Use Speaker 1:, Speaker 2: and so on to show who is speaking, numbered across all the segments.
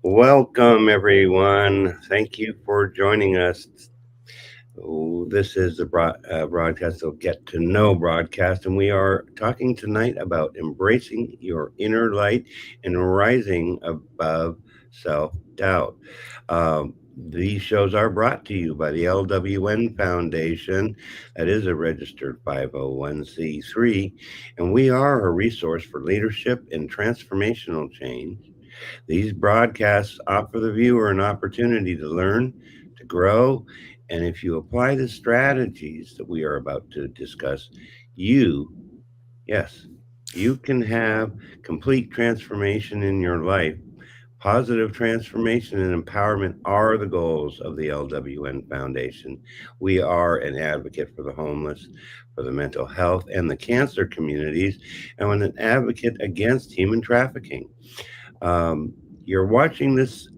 Speaker 1: Welcome, everyone. Thank you for joining us. This is the broadcast, the Get to Know broadcast, and we are talking tonight about embracing your inner light and rising above self doubt. These shows are brought to you by the LWN Foundation, that is a registered 501c3, and we are a resource for leadership and transformational change. These broadcasts offer the viewer an opportunity to learn, to grow, and if you apply the strategies that we are about to discuss, you, yes, you can have complete transformation in your life. Positive transformation and empowerment are the goals of the LWN Foundation. We are an advocate for the homeless, for the mental health, and the cancer communities, and an advocate against human trafficking. Um, you're watching this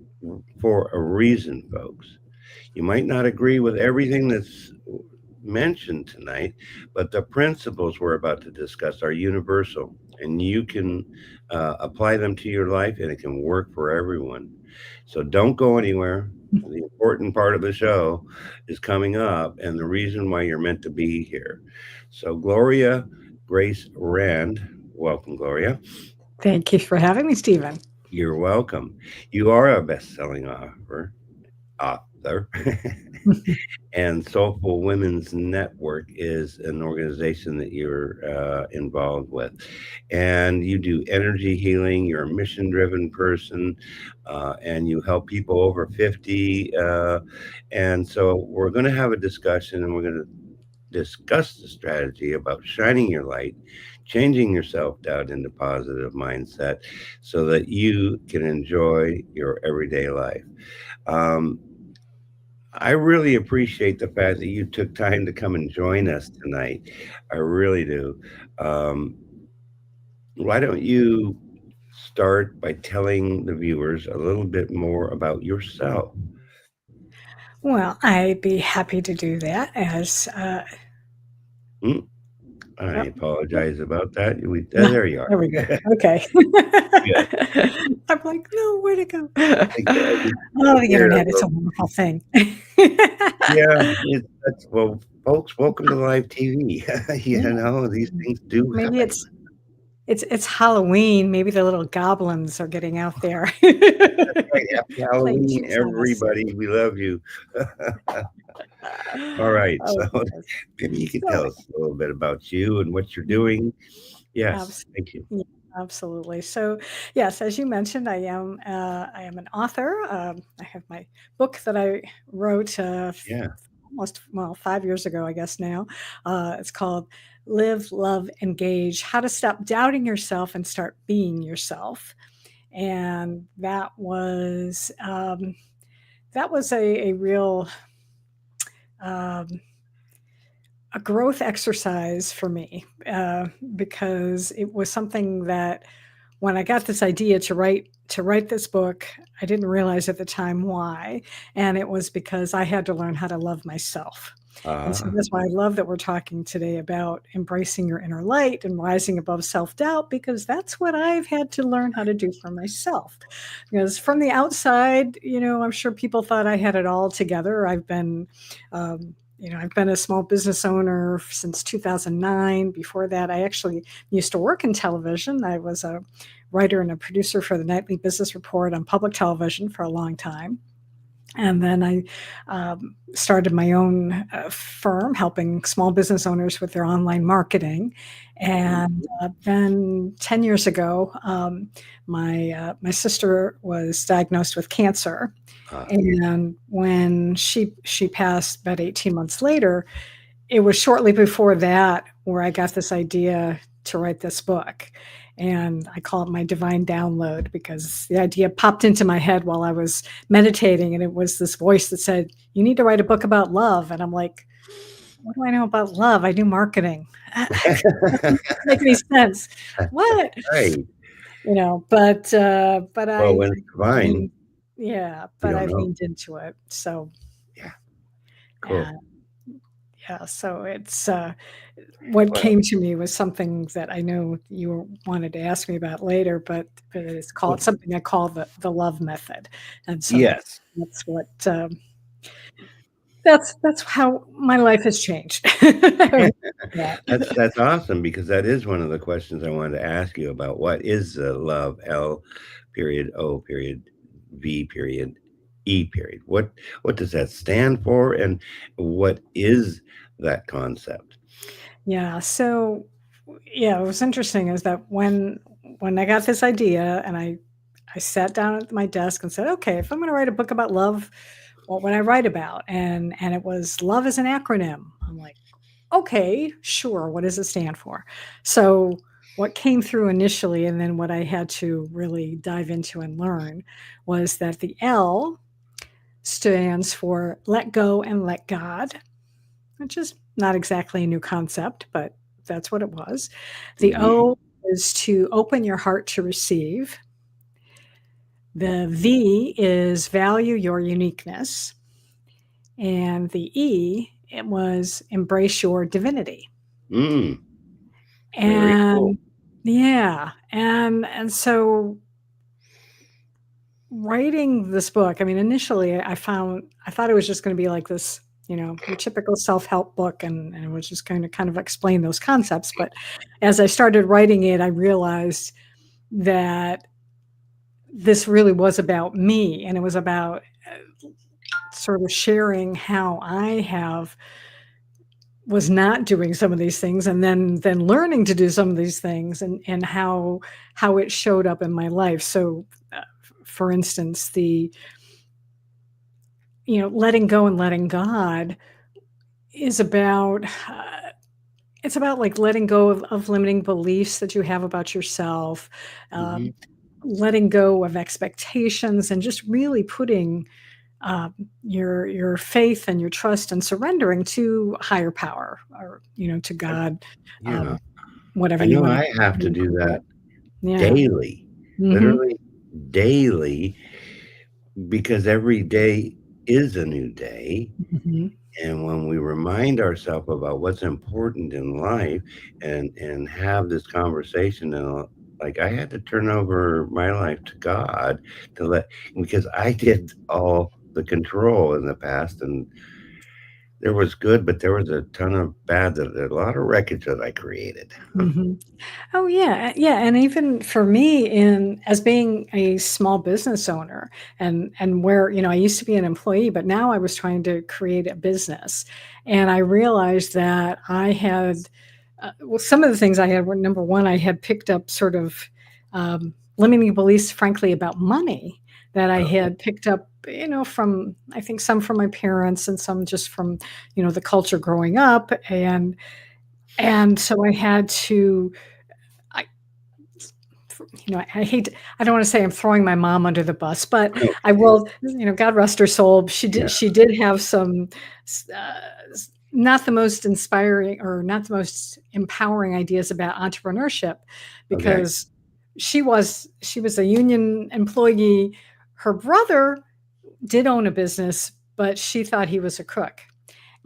Speaker 1: for a reason, folks. You might not agree with everything that's mentioned tonight, but the principles we're about to discuss are universal, and you can apply them to your life, and it can work for everyone. So don't go anywhere. The important part of the show is coming up, and the reason why you're meant to be here. So, Gloria Grace Rand, welcome, Gloria.
Speaker 2: Thank you for having me, Stephen.
Speaker 1: You're welcome. You are a best-selling author. And Soulful Women's Network is an organization that you're involved with. And you do energy healing. You're a mission-driven person, and you help people over 50. And so we're going to have a discussion, and we're going to discuss the strategy about shining your light, changing your self-doubt into positive mindset so that you can enjoy your everyday life. Um, I really appreciate the fact that you took time to come and join us tonight. I really do. Um, why don't you start by telling the viewers a little bit more about yourself?
Speaker 2: Well, I'd be happy to do that as
Speaker 1: Mm, I
Speaker 2: oh,
Speaker 1: apologize about that.
Speaker 2: no,
Speaker 1: There you are.
Speaker 2: there we go. Okay.
Speaker 1: Good.
Speaker 2: I'm like, no, where'd it go?
Speaker 1: Again,
Speaker 2: Oh, the
Speaker 1: we're
Speaker 2: internet, it's a wonderful thing.
Speaker 1: yeah, well, folks, welcome to live TV. You
Speaker 2: Yeah.
Speaker 1: know, these things do
Speaker 2: Maybe
Speaker 1: happen.
Speaker 2: it's Halloween. Maybe the little goblins are getting out there.
Speaker 1: Right, happy
Speaker 2: Playing
Speaker 1: Halloween,
Speaker 2: tricks on us.
Speaker 1: everybody. We love you. All right.
Speaker 2: Oh,
Speaker 1: So
Speaker 2: goodness.
Speaker 1: maybe you could
Speaker 2: So,
Speaker 1: tell us a little bit about you and what you're doing. Yes.
Speaker 2: abs
Speaker 1: Thank you.
Speaker 2: yeah, absolutely. So, yes, as you mentioned, I am an author. I have my book that I wrote
Speaker 1: Yeah.
Speaker 2: almost, well, 5 years ago, I guess now. It's called "Live, Love, Engage: How to Stop Doubting Yourself and Start Being Yourself." And that was a real um, a growth exercise for me, because it was something that when I got this idea to write this book, I didn't realize at the time why, and it was because I had to learn how to love myself. And so
Speaker 1: Uh,
Speaker 2: that's why I love that we're talking today about embracing your inner light and rising above self-doubt, because that's what I've had to learn how to do for myself. Because from the outside, I'm sure people thought I had it all together. I've been a small business owner since 2009. Before that, I actually used to work in television. I was a writer and a producer for the Nightly Business Report on public television for a long time. And then I started my own firm helping small business owners with their online marketing. And then 10 years ago, my sister was diagnosed with cancer.
Speaker 1: uh,
Speaker 2: And when she passed about 18 months later, it was shortly before that where I got this idea to write this book. And I call it my divine download because the idea popped into my head while I was meditating. And it was this voice that said, "You need to write a book about love." And I'm like, what do I know about love? I do marketing. That doesn't make any sense. What?
Speaker 1: right.
Speaker 2: But
Speaker 1: Well,
Speaker 2: I
Speaker 1: when it's divine,
Speaker 2: leaned, yeah,
Speaker 1: you
Speaker 2: but
Speaker 1: don't
Speaker 2: I
Speaker 1: know.
Speaker 2: leaned into it. So,
Speaker 1: Yeah. Cool.
Speaker 2: uh, Yeah, so it's what
Speaker 1: Well,
Speaker 2: came to me was something that I know you wanted to ask me about later, but it's called
Speaker 1: well,
Speaker 2: something I call the love method, and so
Speaker 1: yes.
Speaker 2: that's what that's how my life has changed. Yeah.
Speaker 1: That's awesome because that is one of the questions I wanted to ask you about. What is the love, L period O period V period E period? What does that stand for, and what is that concept?
Speaker 2: Yeah, so yeah, it was interesting is that when I got this idea and I sat down at my desk and said, "Okay, if I'm gonna write a book about love, what would I write about?" And it was love is an acronym. I'm like, "Okay, sure. What does it stand for?" So what came through initially and then what I had to really dive into and learn was that the L stands for let go and let God, which is not exactly a new concept, but that's what it was. The
Speaker 1: Mhm.
Speaker 2: O is to open your heart to receive. The V is value your uniqueness. And the E, it was embrace your divinity.
Speaker 1: Mm, very cool.
Speaker 2: And yeah, and so writing this book, I mean, initially I thought it was just going to be like this, your typical self-help book and it was just going to kind of explain those concepts. But as I started writing it, I realized that this really was about me and it was about sort of sharing how I have was not doing some of these things and then learning to do some of these things and how it showed up in my life. So for instance, the letting go and letting God is about it's about like letting go of limiting beliefs that you have about yourself,
Speaker 1: Mhm.
Speaker 2: um, letting go of expectations, and just really putting your faith and your trust and surrendering to higher power or to
Speaker 1: I
Speaker 2: God,
Speaker 1: Yeah.
Speaker 2: um, whatever
Speaker 1: I
Speaker 2: you
Speaker 1: know
Speaker 2: want
Speaker 1: I have to
Speaker 2: to
Speaker 1: do
Speaker 2: call
Speaker 1: that
Speaker 2: it. Yeah.
Speaker 1: daily,
Speaker 2: Hmm.
Speaker 1: literally daily, because every day is a new day.
Speaker 2: Hmm.
Speaker 1: And when we remind ourselves about what's important in life and have this conversation, and like I had to turn over my life to God to let because I did all the control in the past, and there was good, but there was a ton of bad, that a lot of wreckage that I created.
Speaker 2: Hmm. Oh yeah, yeah, and even for me, in as being a small business owner, and where I used to be an employee, but now I was trying to create a business, and I realized that I had well, some of the things I had were number one, I had picked up sort of limiting beliefs, frankly, about money that I
Speaker 1: Oh,
Speaker 2: had picked up, from I think some from my parents and some just from the culture growing up, and so I had to I I hate I don't wanna say I'm throwing my mom under the bus, but I
Speaker 1: okay.
Speaker 2: will, God rest her soul,
Speaker 1: Yeah.
Speaker 2: she did have some not the most inspiring or not the most empowering ideas about entrepreneurship
Speaker 1: Okay.
Speaker 2: because she was a union employee. Her brother did own a business, but she thought he was a crook.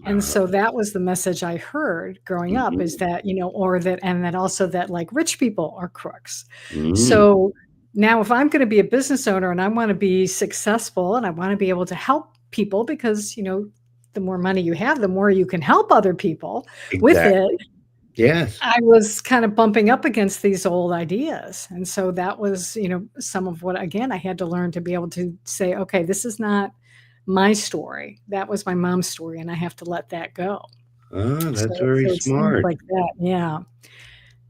Speaker 2: And
Speaker 1: Uh,
Speaker 2: so that was the message I heard growing up is
Speaker 1: mhm,
Speaker 2: that, or that, and then also that like rich people are crooks.
Speaker 1: mm,
Speaker 2: So now if I'm going to be a business owner and I want to be successful and I want to be able to help people because, the more money you have, the more you can help other people with it.
Speaker 1: exactly. Yes.
Speaker 2: I was kind of bumping up against these old ideas. And so that was, some of what, again, I had to learn to be able to say, okay, this is not my story. That was my mom's story, and I have to let that go.
Speaker 1: Oh, that's very
Speaker 2: So it's things
Speaker 1: smart.
Speaker 2: like that, yeah,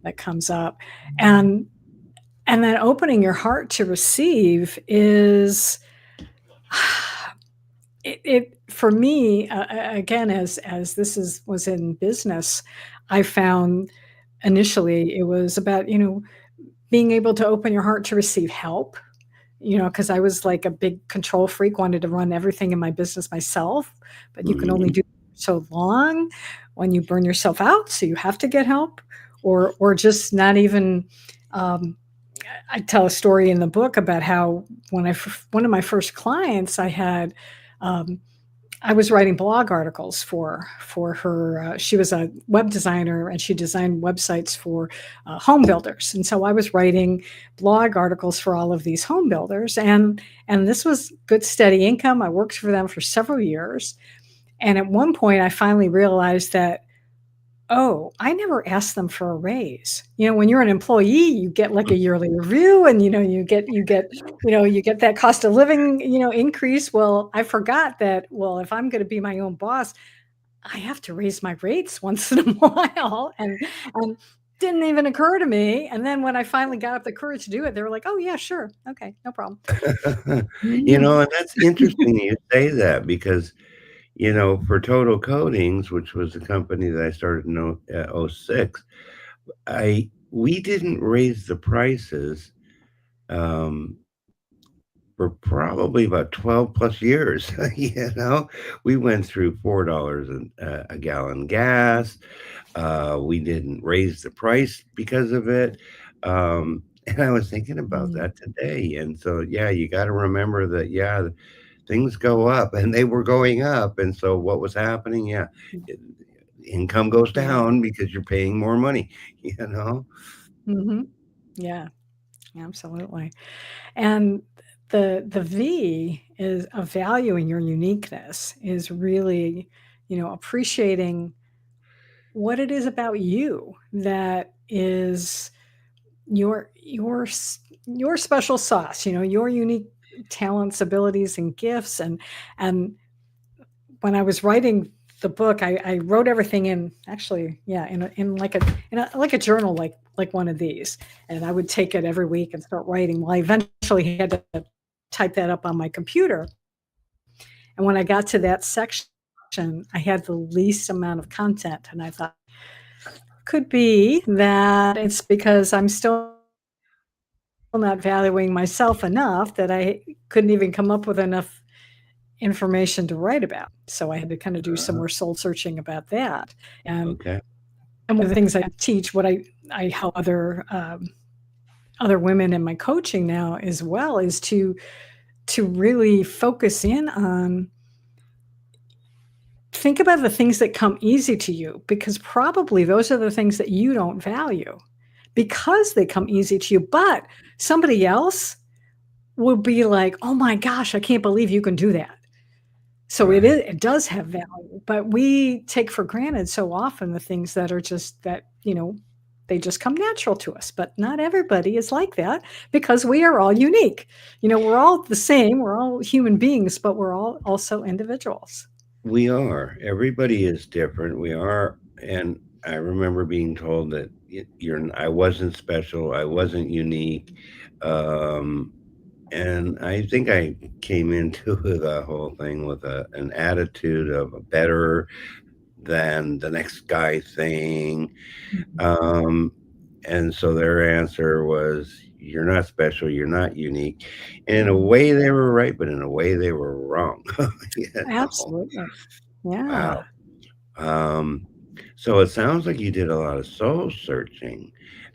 Speaker 2: that comes up. And and then opening your heart to receive is it for me, again, as this is was in business, I found initially it was about, being able to open your heart to receive help, because I was like a big control freak, wanted to run everything in my business myself, but you can only
Speaker 1: Mhm.
Speaker 2: do so long when you burn yourself out, so you have to get help, or just not even. Um, I tell a story in the book about how one of my first clients, I had. Um, I was writing blog articles for her. She was a web designer, and she designed websites for home builders. And so I was writing blog articles for all of these home builders, and this was good steady income. I worked for them for several years, and at one point I finally realized that, oh, I never asked them for a raise. When you're an employee, you get like a yearly review, and you get that cost of living, increase. Well, I forgot that, well, if I'm going to be my own boss, I have to raise my rates once in a while, and didn't even occur to me. And then when I finally got up the courage to do it, they were like, "Oh yeah, sure. Okay, no problem." Mhm.
Speaker 1: And that's interesting you say that because, for Total Coatings, which was a company that I started in '06, we didn't raise the prices, um, for probably about 12 plus years. We went through $4 a gallon gas. We didn't raise the price because of it. And I was thinking about
Speaker 2: Mm,
Speaker 1: that today. And so, yeah, you got to remember that, yeah, things go up and they were going up. And so what was happening? Yeah, it, income goes
Speaker 2: yeah.
Speaker 1: down because you're paying more money, you know?
Speaker 2: Hmm. Yeah. Absolutely. And the V is of valuing your uniqueness, is really, appreciating what it is about you that is your special sauce, your unique talents, abilities, and gifts. And when I was writing the book, I wrote everything in, actually, yeah, like a journal, like one of these, and I would take it every week and start writing. Well, I eventually had to type that up on my computer, and when I got to that section, I had the least amount of content, and I thought, could be that it's because I'm still not valuing myself enough that I couldn't even come up with enough information to write about. So I had to kind of do some
Speaker 1: Uh,
Speaker 2: more soul searching about that. And
Speaker 1: okay.
Speaker 2: and one of the things I teach, what I help other women in my coaching now as well, is to really focus in on, think about the things that come easy to you, because probably those are the things that you don't value because they come easy to you. But somebody else will be like, "Oh my gosh, I can't believe you can do that." So
Speaker 1: Right.
Speaker 2: it does have value, but we take for granted so often the things that are just that, they just come natural to us. But not everybody is like that, because we are all unique. We're all the same, we're all human beings, but we're all also individuals.
Speaker 1: We are. Everybody is different. We are. And I remember being told that I wasn't special. I wasn't unique. Um, and I think I came into the whole thing with an attitude of a better than the next guy thing.
Speaker 2: Mhm.
Speaker 1: Um, and so their answer was, "You're not special. You're not unique." And in a
Speaker 2: Mhm.
Speaker 1: way, they were right, but in a way, they were wrong. you know?
Speaker 2: Absolutely.
Speaker 1: Wow.
Speaker 2: Yeah.
Speaker 1: Um, so it sounds like you did a lot of soul searching,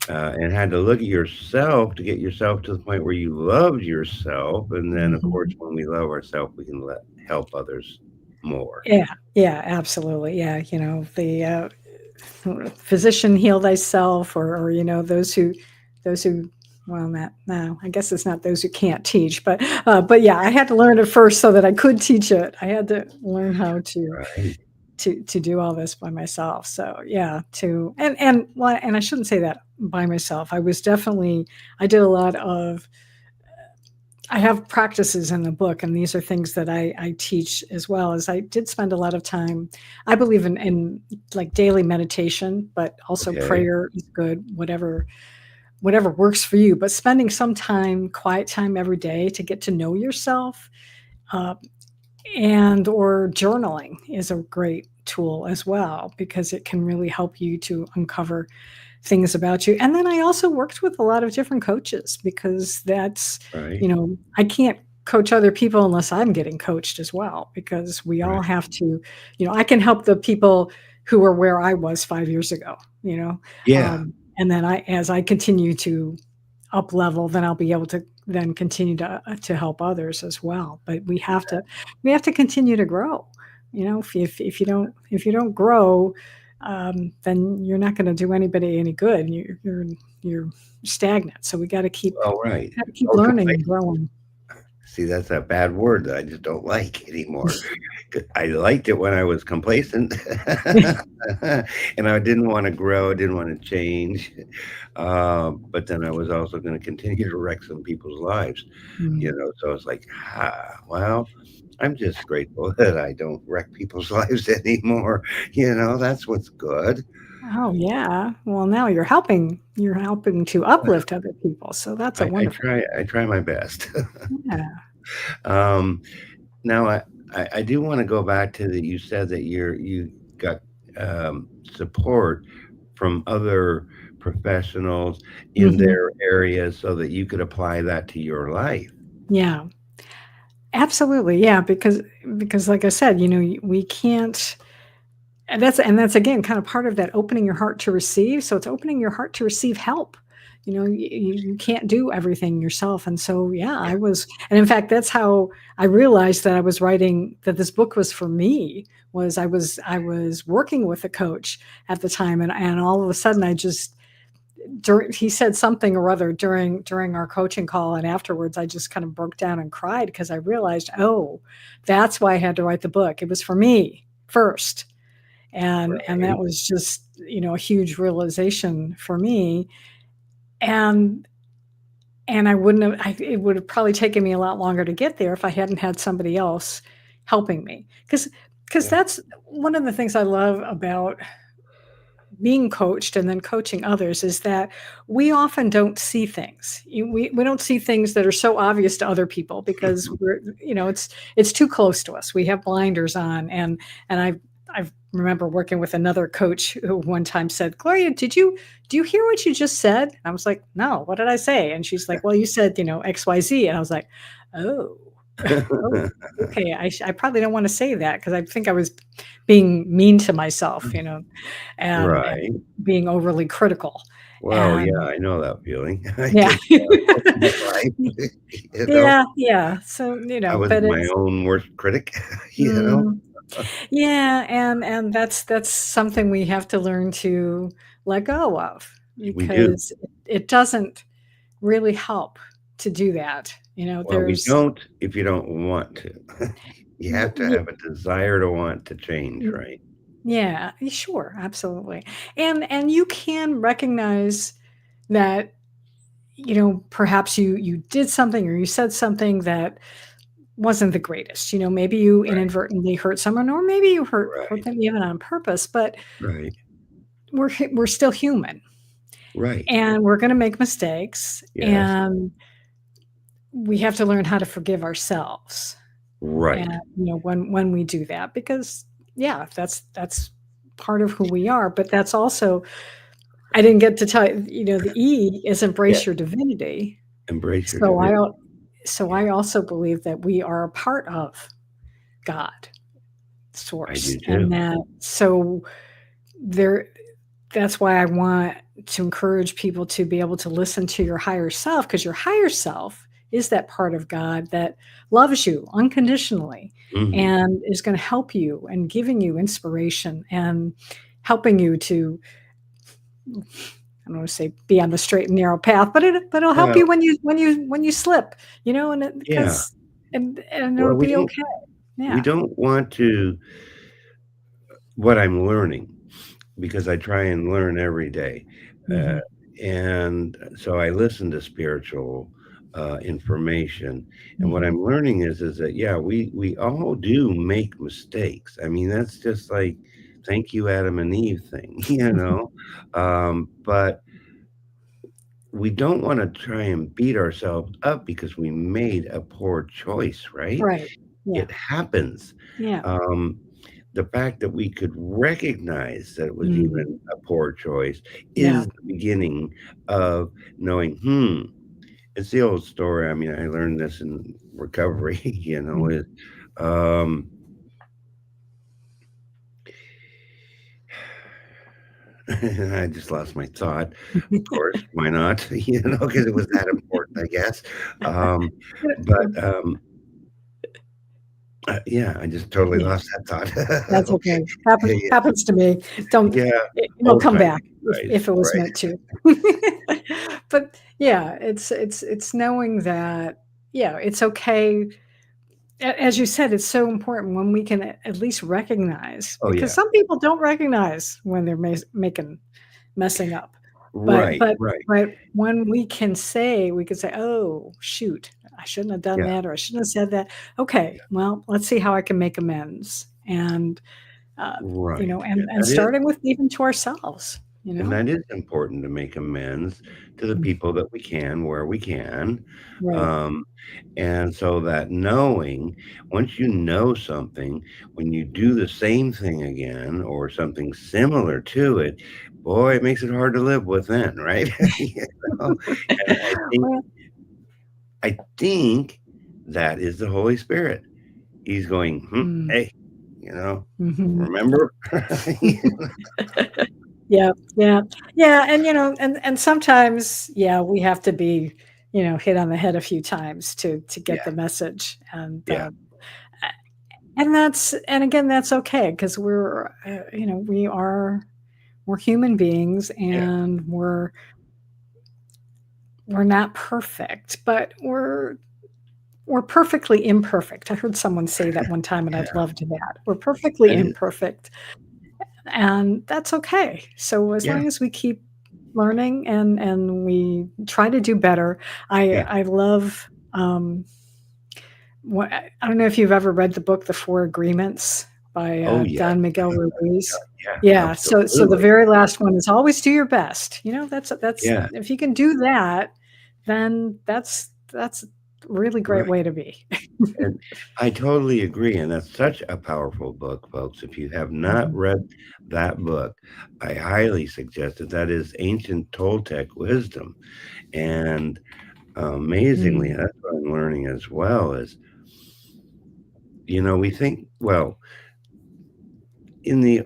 Speaker 1: and had to look at yourself to get yourself to the point where you loved yourself. And then, of course,
Speaker 2: Mhm.
Speaker 1: when we love ourselves, we can help others more.
Speaker 2: Yeah. Yeah, absolutely. Yeah, the physician heal thyself, or those who, well, not, no, I guess it's not those who can't teach, but yeah, I had to learn it first so that I could teach it. I had to learn how
Speaker 1: Right.
Speaker 2: to do all this by myself. So yeah, and I shouldn't say that by myself. I did a lot of, I have practices in the book, and these are things that I teach as well. As I did spend a lot of time, I believe in like daily meditation, but also
Speaker 1: Okay.
Speaker 2: prayer is good, whatever works for you. But spending some time, quiet time every day to get to know yourself, uh, and or journaling is a great tool as well, because it can really help you to uncover things about you. And then I also worked with a lot of different coaches, because
Speaker 1: Right.
Speaker 2: I can't coach other people unless I'm getting coached as well, because we all
Speaker 1: Right.
Speaker 2: have to, I can help the people who are where I was 5 years ago,
Speaker 1: Yeah.
Speaker 2: and then as I continue to up level, then I'll be able to then continue to help others as well. But we have to continue to grow. if you don't grow, then you're not going to do anybody any good. You're stagnant. So we
Speaker 1: Oh, right.
Speaker 2: got to keep
Speaker 1: Oh,
Speaker 2: learning and growing.
Speaker 1: see, that's a bad word that I just don't like anymore. I liked it when I was complacent, and I didn't want to grow, didn't want to change. But then I was also going to continue to wreck some people's lives,
Speaker 2: Mm.
Speaker 1: So it's like, well, I'm just grateful that I don't wreck people's lives anymore. That's what's good.
Speaker 2: Oh yeah. Well, now you're helping to uplift other people. So that's a wonderful.
Speaker 1: I try my best.
Speaker 2: Yeah.
Speaker 1: um, Now, I do want to go back to that. You said that you got support from other professionals in
Speaker 2: Hmm.
Speaker 1: their areas so that you could apply that to your life.
Speaker 2: Yeah. Absolutely. Yeah. Because like I said, we can't. And that's again kind of part of that opening your heart to receive. So it's opening your heart to receive help. You can't do everything yourself. And so yeah, and in fact that's how I realized that I was writing, that this book was for me. Was I was working with a coach at the time, and all of a sudden he said something or other during our coaching call, and afterwards I just kind of broke down and cried because I realized, oh, that's why I had to write the book. It was for me first. And that
Speaker 1: Right.
Speaker 2: was just a huge realization for me. And and I wouldn't have it would have probably taken me a lot longer to get there if I hadn't had somebody else helping me, because
Speaker 1: Yeah.
Speaker 2: that's one of the things I love about being coached and then coaching others, is that we often don't see things. We don't see things that are so obvious to other people because it's too close to us. We have blinders on. And I remember working with another coach who one time said, Gloria, do you hear what you just said? And I was like, no, what did I say? And she's like, well, you said, XYZ. And I was like, oh, oh, okay. I probably don't want to say that because I think I was being mean to myself, and
Speaker 1: Right.
Speaker 2: being overly critical.
Speaker 1: Well, yeah,
Speaker 2: And
Speaker 1: I know that feeling. I
Speaker 2: yeah.
Speaker 1: did most of my life. you know,
Speaker 2: Yeah, yeah. So,
Speaker 1: I was
Speaker 2: but
Speaker 1: my
Speaker 2: it's
Speaker 1: own worst critic. you know,
Speaker 2: mm, yeah, and that's something we have to learn to let go of,
Speaker 1: we do.
Speaker 2: because it doesn't really help to do that.
Speaker 1: Well, we
Speaker 2: There's
Speaker 1: don't if you don't want to. You have to
Speaker 2: y-
Speaker 1: have a desire to want to change,
Speaker 2: y-
Speaker 1: right?
Speaker 2: yeah, sure, absolutely. And you can recognize that, perhaps you did something or you said something that wasn't the greatest. Maybe you
Speaker 1: Right,
Speaker 2: inadvertently hurt someone, or maybe you hurt
Speaker 1: right,
Speaker 2: them even on purpose, but
Speaker 1: right,
Speaker 2: we're still human,
Speaker 1: right.
Speaker 2: and we're going to make mistakes,
Speaker 1: Yes,
Speaker 2: and we have to learn how to forgive ourselves. And
Speaker 1: right.
Speaker 2: when we do that, because yeah, that's part of who we are. But that's also, I didn't get to tell you, the E is
Speaker 1: Yeah,
Speaker 2: embrace your divinity.
Speaker 1: embrace your
Speaker 2: So
Speaker 1: divinity.
Speaker 2: I also believe that we are a part of God
Speaker 1: I
Speaker 2: source,
Speaker 1: do
Speaker 2: and
Speaker 1: too.
Speaker 2: there that's why I want to encourage people to be able to listen to your higher self, because your higher self is that part of God that loves you unconditionally
Speaker 1: Mhm.
Speaker 2: and is going to help you and giving you inspiration and helping you to, I don't want to say be on the straight and narrow path, but it'll help
Speaker 1: Well,
Speaker 2: you when you slip, and
Speaker 1: yeah.
Speaker 2: because and
Speaker 1: Well,
Speaker 2: it'll be okay.
Speaker 1: we
Speaker 2: Yeah.
Speaker 1: don't want to what I'm learning because I try and learn every day. Uh,
Speaker 2: Hmm.
Speaker 1: and so I listen to spiritual information. And what
Speaker 2: Hmm.
Speaker 1: I'm learning is that, yeah, we all do make mistakes. I mean, that's just like, thank you, Adam and Eve thing, but we don't want to try and beat ourselves up because we made a poor choice, right?
Speaker 2: Right. Yeah.
Speaker 1: It happens.
Speaker 2: Yeah.
Speaker 1: Um, the fact that we could recognize that it was
Speaker 2: Mm.
Speaker 1: even a poor choice
Speaker 2: Yeah.
Speaker 1: is the beginning of knowing, it's the old story. I mean, I learned this in recovery,
Speaker 2: Mm.
Speaker 1: is um, I just lost my thought. Of course, why not? Because it was that important, I guess. Um, but Yeah, I just totally
Speaker 2: Yeah,
Speaker 1: lost that thought.
Speaker 2: that's
Speaker 1: Okay.
Speaker 2: okay. Happens
Speaker 1: Yeah,
Speaker 2: happens to me. Don't
Speaker 1: yeah,
Speaker 2: it'll
Speaker 1: all
Speaker 2: come
Speaker 1: kinds
Speaker 2: back
Speaker 1: of
Speaker 2: if it was
Speaker 1: right.
Speaker 2: meant to. But yeah, it's knowing that, yeah, it's okay. As you said, it's so important when we can at least recognize,
Speaker 1: Oh,
Speaker 2: because
Speaker 1: yeah.
Speaker 2: some people don't recognize when they're making messing up. But
Speaker 1: Right,
Speaker 2: but
Speaker 1: right.
Speaker 2: but when we can say, "Oh, shoot, I shouldn't have done
Speaker 1: Yeah,
Speaker 2: that, or I shouldn't have said that. Okay, well, let's see how I can make amends." And
Speaker 1: right.
Speaker 2: and
Speaker 1: That is
Speaker 2: starting with even to ourselves, you
Speaker 1: and
Speaker 2: know?
Speaker 1: that is important to make amends to the
Speaker 2: Mm,
Speaker 1: people that we can, where we can.
Speaker 2: right.
Speaker 1: Um, and so that knowing, once you know something, when you do the same thing again or something similar to it, boy, it makes it hard to live with then, right? You know? And
Speaker 2: Well,
Speaker 1: I think that is the Holy Spirit. He's going,
Speaker 2: mm,
Speaker 1: hey,
Speaker 2: mhm.
Speaker 1: remember?
Speaker 2: Yeah, yeah, yeah, and, and sometimes, yeah, we have to be, hit on the head a few times to get
Speaker 1: Yeah,
Speaker 2: the message, and,
Speaker 1: yeah,
Speaker 2: and again, that's okay, 'cause we're human beings,
Speaker 1: yeah.
Speaker 2: and we're not perfect, but we're perfectly imperfect. I heard someone say that one time, and I've
Speaker 1: Yeah,
Speaker 2: loved that. We're perfectly
Speaker 1: that is.
Speaker 2: imperfect, and that's okay. So as
Speaker 1: Yeah,
Speaker 2: long as we keep learning and we try to do better, I
Speaker 1: yeah.
Speaker 2: I love what I don't know if you've ever read the book The Four Agreements by
Speaker 1: Oh, yeah,
Speaker 2: Don Miguel Ruiz.
Speaker 1: yeah,
Speaker 2: Yeah, so the
Speaker 1: absolutely.
Speaker 2: very last one is always do your best. That's
Speaker 1: Yeah,
Speaker 2: if you can do that, then that's a really great
Speaker 1: right.
Speaker 2: way to be.
Speaker 1: And I totally agree, and that's such a powerful book, folks. If you have not
Speaker 2: Mhm.
Speaker 1: read that book, I highly suggest it. That is ancient Toltec wisdom, and amazingly,
Speaker 2: Mm.
Speaker 1: that's what I'm learning as well is, we think, well, in the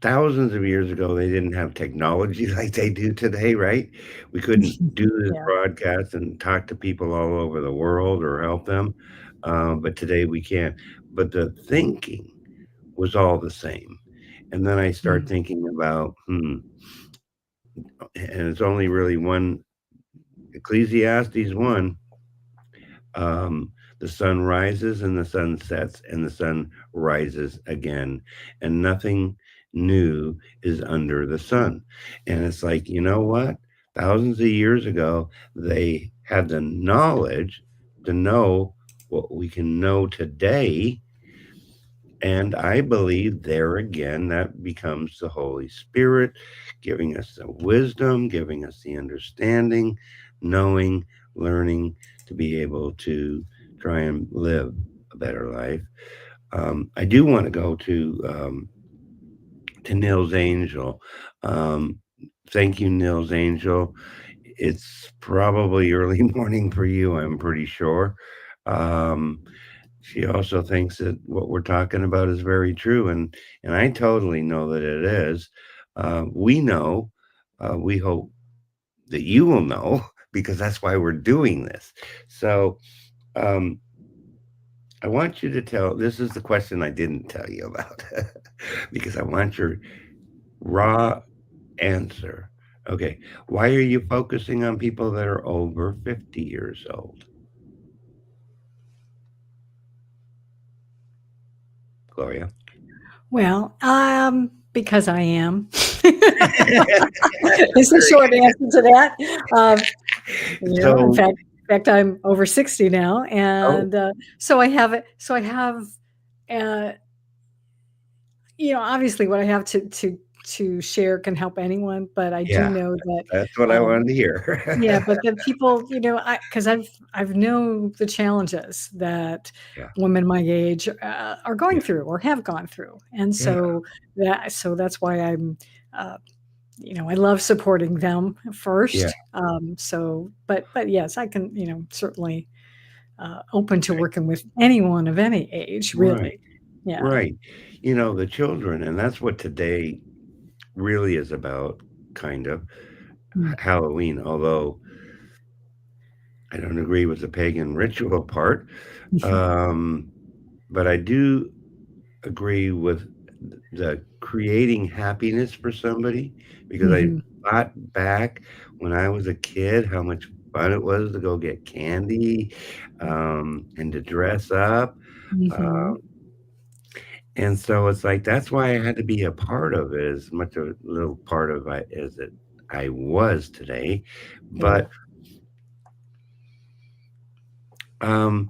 Speaker 1: thousands of years ago, they didn't have technology like they do today, right? We couldn't do this
Speaker 2: Yeah.
Speaker 1: broadcast and talk to people all over the world or help them, but today we can. But the thinking was all the same. And then I start
Speaker 2: Mm.
Speaker 1: thinking about, and it's only really one Ecclesiastes 1. The sun rises and the sun sets and the sun rises again, and nothing new is under the sun. And it's like, you know what? Thousands of years ago, they had the knowledge to know what we can know today. And I believe there again, that becomes the Holy Spirit giving us the wisdom, giving us the understanding, knowing, learning to be able to try and live a better life. I do want to go to Nils Angel. Um, thank you, Nils Angel. It's probably early morning for you, I'm pretty sure. Um, she also thinks that what we're talking about is very true, and I totally know that it is. We know, we hope that you will know because that's why we're doing this. So, um, I want you to tell this is the question I didn't tell you about because I want your raw answer. Okay, why are you focusing on people that are over 50 years old, Gloria?
Speaker 2: Well, because I am. Is the short answer to that. In
Speaker 1: So,
Speaker 2: fact, I'm over 60 now,
Speaker 1: oh,
Speaker 2: and so I have, uh, obviously, what I have to share can help anyone, but I do
Speaker 1: yeah,
Speaker 2: know that,
Speaker 1: that's what I
Speaker 2: um,
Speaker 1: wanted to hear.
Speaker 2: yeah, but then people, because I've known the challenges that
Speaker 1: Yeah,
Speaker 2: women my age are
Speaker 1: yeah,
Speaker 2: going through or have gone through, and
Speaker 1: yeah,
Speaker 2: so that's why uh, I love supporting them
Speaker 1: yeah,
Speaker 2: first. But yes, I can, certainly open to
Speaker 1: right,
Speaker 2: working with anyone of any age,
Speaker 1: right,
Speaker 2: really. Yeah.
Speaker 1: right. The children, and that's what today really is about, kind of
Speaker 2: Mm.
Speaker 1: Halloween, although I don't agree with the pagan ritual part. Um, but I do agree with the creating happiness for somebody because I
Speaker 2: Mhm.
Speaker 1: thought back when I was a kid how much fun it was to go get candy, and to dress up. Uh,
Speaker 2: Mhm.
Speaker 1: and so it's like that's why I had to be a part of it as much a little part of it as it I was today.
Speaker 2: Yeah.
Speaker 1: But um,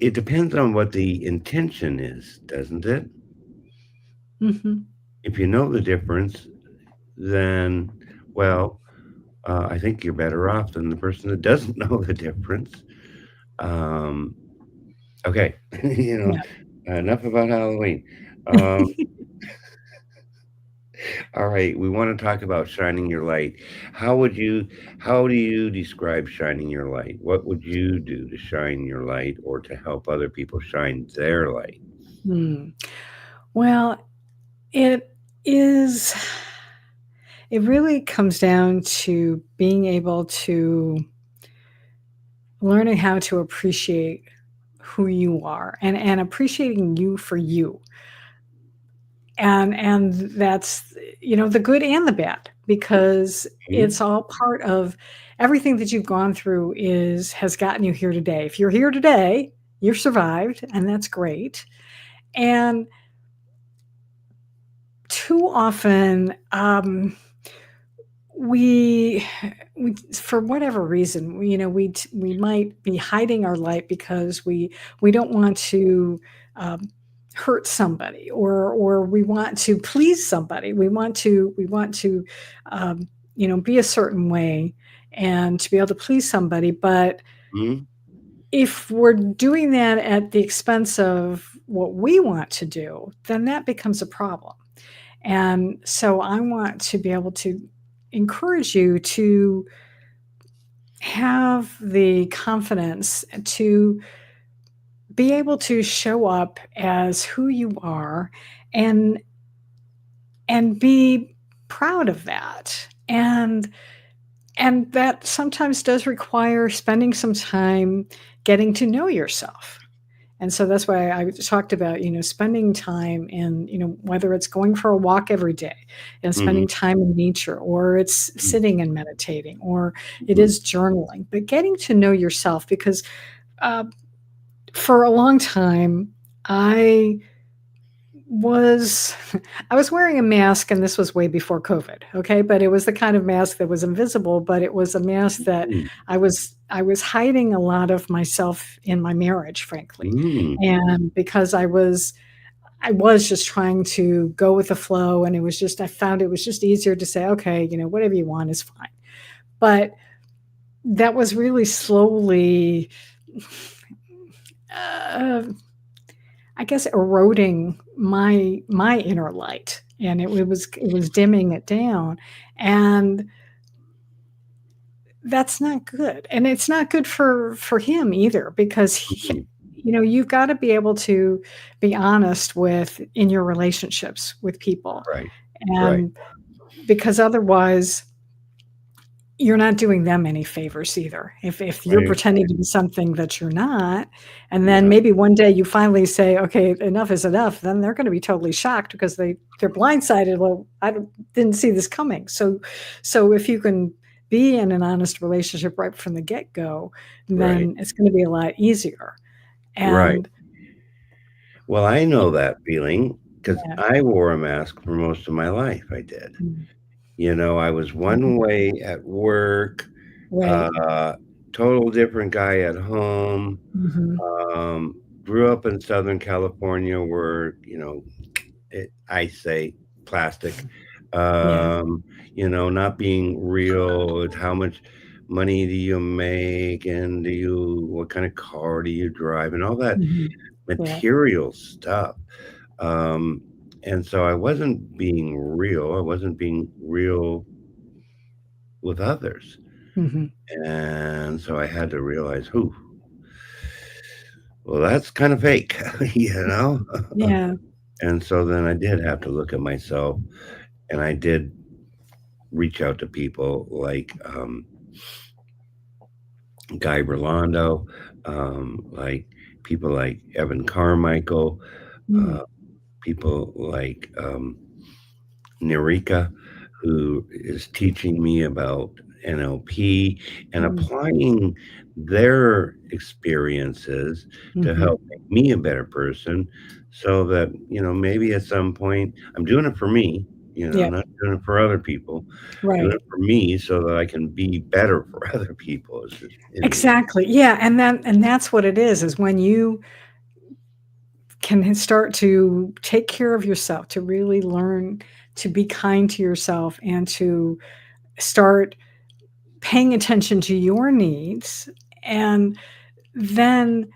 Speaker 1: it depends on what the intention is, doesn't it?
Speaker 2: Mhm.
Speaker 1: If you know the difference, then, well, I think you're better off than the person that doesn't know the difference. Um, okay, you know,
Speaker 2: Yeah.
Speaker 1: enough about Halloween. Um, all right, we want to talk about shining your light. How would you, how do you describe shining your light? What would you do to shine your light or to help other people shine their light?
Speaker 2: Hmm. Well, it is it really comes down to being able to learning how to appreciate who you are and appreciating you for you. And that's, the good and the bad, because
Speaker 1: Hmm?
Speaker 2: it's all part of everything that you've gone through has gotten you here today. If you're here today, you've survived, and that's great. And too often, we we for whatever reason, we might be hiding our light because we don't want to um, hurt somebody, or we want to please somebody. We want to be a certain way and to be able to please somebody. But
Speaker 1: Hmm?
Speaker 2: if we're doing that at the expense of what we want to do, then that becomes a problem. And so I want to be able to encourage you to have the confidence to be able to show up as who you are, and be proud of that. And that sometimes does require spending some time getting to know yourself. And so that's why I talked about, spending time in, whether it's going for a walk every day and
Speaker 1: Hmm?
Speaker 2: spending time in nature, or it's sitting and meditating, or it
Speaker 1: Hmm?
Speaker 2: is journaling, but getting to know yourself. Because uh, for a long time, I was I was wearing a mask, and this was way before COVID, okay? But it was the kind of mask that was invisible, but it was a mask that
Speaker 1: Hmm?
Speaker 2: I was hiding a lot of myself in my marriage, frankly.
Speaker 1: Hmm?
Speaker 2: And because I was just trying to go with the flow, and I found it was just easier to say, okay, whatever you want is fine. But that was really slowly uh, I guess, eroding my inner light, and it was dimming it down. And that's not good, and it's not good for him either, because
Speaker 1: Hmm?
Speaker 2: you've got to be able to be honest with in your relationships with people.
Speaker 1: Right, right,
Speaker 2: And because otherwise you're not doing them any favors either. If you're
Speaker 1: right.
Speaker 2: pretending to be something that you're not, and then
Speaker 1: Yeah,
Speaker 2: maybe one day you finally say, "Okay, enough is enough," then they're going to be totally shocked because they're blindsided. Well, didn't see this coming. So if you can be in an honest relationship right from the get go,
Speaker 1: right,
Speaker 2: then it's going to be a lot easier.
Speaker 1: right.
Speaker 2: And
Speaker 1: Well, I know that feeling because
Speaker 2: yeah,
Speaker 1: I wore a mask for most of my life. I did.
Speaker 2: mm,
Speaker 1: You know, I was one
Speaker 2: mhm,
Speaker 1: way at work,
Speaker 2: right,
Speaker 1: uh, total different guy at home.
Speaker 2: hmm,
Speaker 1: Um, Grew up in Southern California where, I say plastic,
Speaker 2: yeah,
Speaker 1: um, not being real. It's how much money do you make and what kind of car do you drive and all that
Speaker 2: hmm, yeah,
Speaker 1: material stuff. Um, and so I wasn't being real. I wasn't being real with others.
Speaker 2: hmm,
Speaker 1: And so I had to realize, who, well, that's kind of fake, you know?
Speaker 2: yeah,
Speaker 1: And so then I did have to look at myself and I did reach out to people like Guy Rolando, like people like Evan Carmichael,
Speaker 2: Mm,
Speaker 1: uh, people like Narika, who is teaching me about NLP and
Speaker 2: mm,
Speaker 1: applying their experiences to
Speaker 2: mhm.
Speaker 1: help make me a better person so that, maybe at some point I'm doing it for me,
Speaker 2: Yep,
Speaker 1: not doing it for other people, doing
Speaker 2: right.
Speaker 1: it for me so that I can be better for other people is just in the end.
Speaker 2: Exactly. Yeah, and that's what it is when you can start to take care of yourself, to really learn to be kind to yourself and to start paying attention to your needs, and then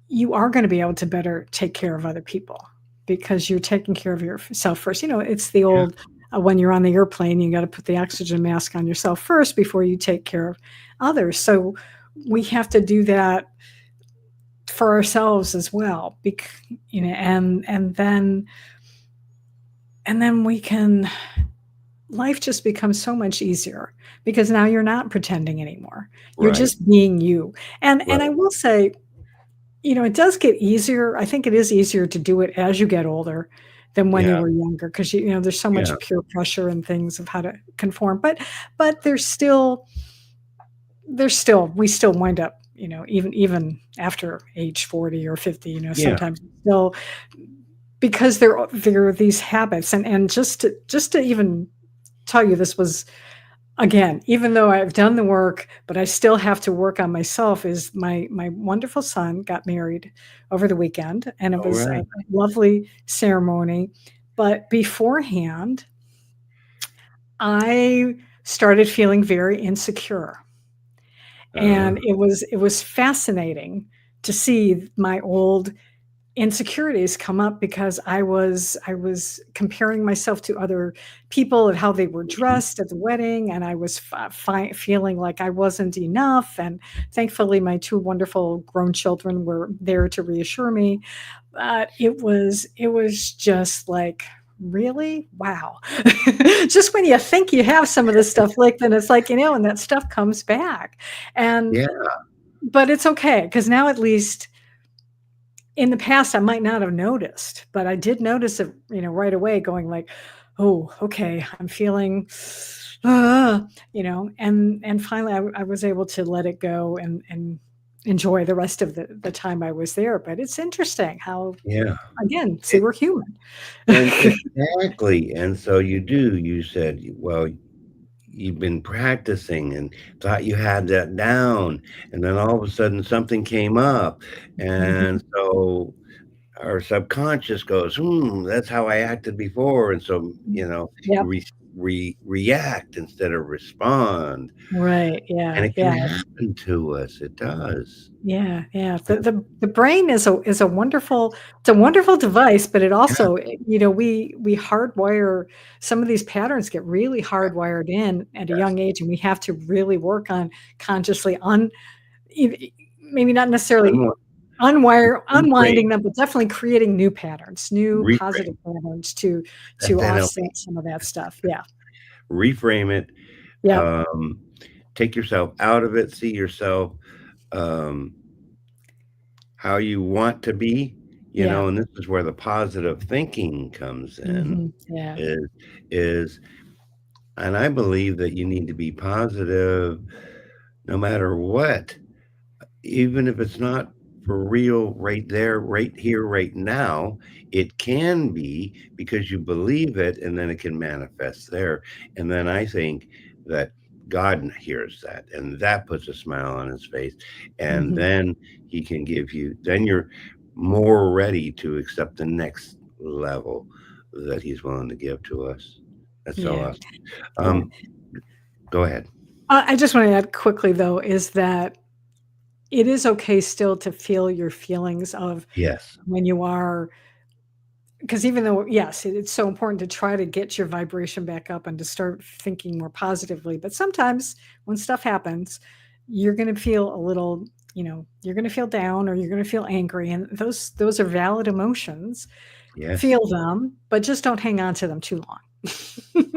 Speaker 2: you are gonna be able to better take care of other people because you're taking care of yourself first. It's the
Speaker 1: Yeah.
Speaker 2: old, when you're on the airplane, you gotta put the oxygen mask on yourself first before you take care of others. So we have to do that for ourselves as well, and then we can life just becomes so much easier because now you're not pretending anymore. You're
Speaker 1: Right.
Speaker 2: just being you. And I
Speaker 1: Right.
Speaker 2: will say, it does get easier. I think it is easier to do it as you get older than when you
Speaker 1: Yeah.
Speaker 2: were younger because there's so
Speaker 1: Yeah.
Speaker 2: much peer pressure and things of how to conform. But there's still we still wind up, even after age 40 or 50,
Speaker 1: Yeah.
Speaker 2: sometimes still, because there are these habits, and just to even tell you, this was, again, even though I've done the work, but I still have to work on myself, is my wonderful son got married over the weekend, and it
Speaker 1: All
Speaker 2: was a
Speaker 1: right.
Speaker 2: lovely ceremony. But beforehand, I started feeling very insecure.
Speaker 1: Uh,
Speaker 2: And it was fascinating to see my old insecurities come up because I was comparing myself to other people and how they were dressed at the wedding, and I was feeling like I wasn't enough. And thankfully, my two wonderful grown children were there to reassure me. But it was just like, really, wow. Just when you think you have some of this stuff, like, then it's like, and that stuff comes back. And
Speaker 1: yeah.
Speaker 2: but it's okay because now, at least, in the past, I might not have noticed, but I did notice it, right away, going like, "Oh, okay, I'm feeling," uh, and finally, I was able to let it go and enjoy the rest of the time I was there. But it's interesting how,
Speaker 1: Yeah.
Speaker 2: again, see, we're human.
Speaker 1: And exactly, and so you said, well, you've been practicing and thought you had that down, and then all of a sudden something came up, and
Speaker 2: Mhm.
Speaker 1: so our subconscious goes, that's how I acted before, and so, you
Speaker 2: Yep.
Speaker 1: react instead of respond,
Speaker 2: Right.
Speaker 1: and
Speaker 2: Yeah.
Speaker 1: it can
Speaker 2: Yeah.
Speaker 1: happen to us, it does.
Speaker 2: Yeah, yeah. The brain is a wonderful device, but it
Speaker 1: Yeah,
Speaker 2: also, we hardwire some of these patterns, get really hardwired in at a
Speaker 1: yes,
Speaker 2: young age, and we have to really work on consciously e maybe not necessarily
Speaker 1: unwi reframe,
Speaker 2: unwinding them, but definitely creating new patterns, new positive
Speaker 1: reframe,
Speaker 2: patterns to
Speaker 1: that's
Speaker 2: offset
Speaker 1: NLP.
Speaker 2: some of that stuff. Yeah.
Speaker 1: Reframe it,
Speaker 2: Yep.
Speaker 1: um, take yourself out of it, see yourself, um, how you want to be,
Speaker 2: Yeah.
Speaker 1: and this is where the positive thinking comes in,
Speaker 2: Mhm. Yeah.
Speaker 1: is and I believe that you need to be positive no matter what, even if it's not for real right there, right here, right now, it can be because you believe it and then it can manifest there. And then I think that God hears that and that puts a smile on his face. And
Speaker 2: Mhm.
Speaker 1: then he can give you, then you're more ready to accept the next level that he's willing to give to us. That's so
Speaker 2: Yeah.
Speaker 1: awesome.
Speaker 2: Yeah.
Speaker 1: Um, Go ahead.
Speaker 2: I just wanna add quickly, though, is that it is okay still to feel your feelings of
Speaker 1: Yes.
Speaker 2: when you are, because even though, yes, it's so important to try to get your vibration back up and to start thinking more positively, but sometimes when stuff happens, you're gonna feel a little, you're gonna feel down or you're gonna feel angry, and those are valid emotions.
Speaker 1: Yes.
Speaker 2: Feel them, but just don't hang on to them too long.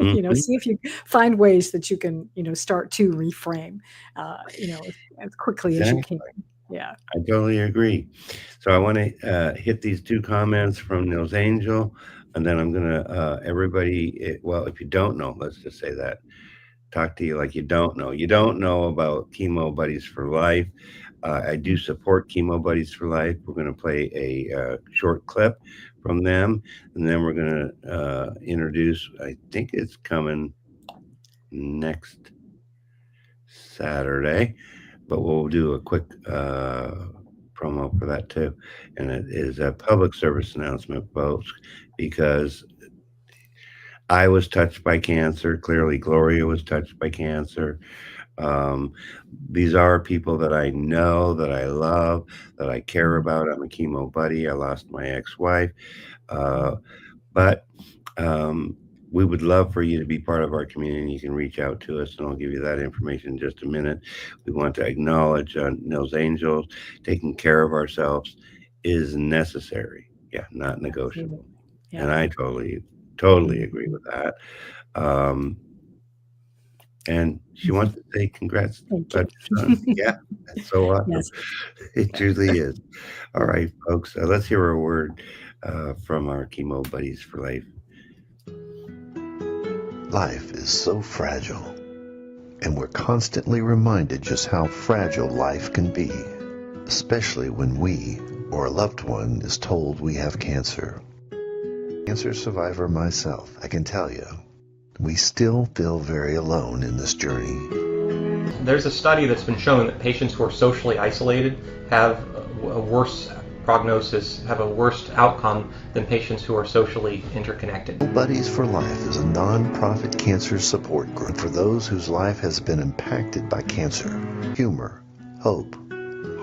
Speaker 1: Mhm.
Speaker 2: See if you find ways that you can, start to reframe, as quickly as you
Speaker 1: Exactly.
Speaker 2: can. Yeah.
Speaker 1: I totally agree. So I want to hit these two comments from Nils Angel, and then I'm gonna well, if you don't know, let's just say that. Talk to you like you don't know. You don't know about Chemo Buddies for Life. I do support Chemo Buddies for Life. We're going to play a short clip from them, and then we're going to introduce. I think it's coming next Saturday, but we'll do a quick promo for that too. And it is a public service announcement, folks, because I was touched by cancer. Clearly, Gloria was touched by cancer. Um, these are people that I know, that I love, that I care about. I'm a chemo buddy. I lost my ex-wife. But we would love for you to be part of our community. You can reach out to us, and I'll give you that information in just a minute. We want to acknowledge Nils Angels. Taking care of ourselves is necessary. Yeah, not negotiable.
Speaker 2: Yeah.
Speaker 1: And I totally agree with that. And she wants to say congrats
Speaker 2: Thank
Speaker 1: about
Speaker 2: you.
Speaker 1: your son. Yeah, that's so awesome.
Speaker 2: Yes.
Speaker 1: It truly is. All right, folks, let's hear a word from our Chemo Buddies for Life.
Speaker 3: Life is so fragile, and we're constantly reminded just how fragile life can be, especially when we or a loved one is told we have cancer. Cancer survivor myself, I can tell you, we still feel very alone in this journey.
Speaker 4: There's a study that's been showing that patients who are socially isolated have a worse prognosis, have a worse outcome than patients who are socially interconnected.
Speaker 3: Buddies for Life is a non-profit cancer support group for those whose life has been impacted by cancer. Humor, hope,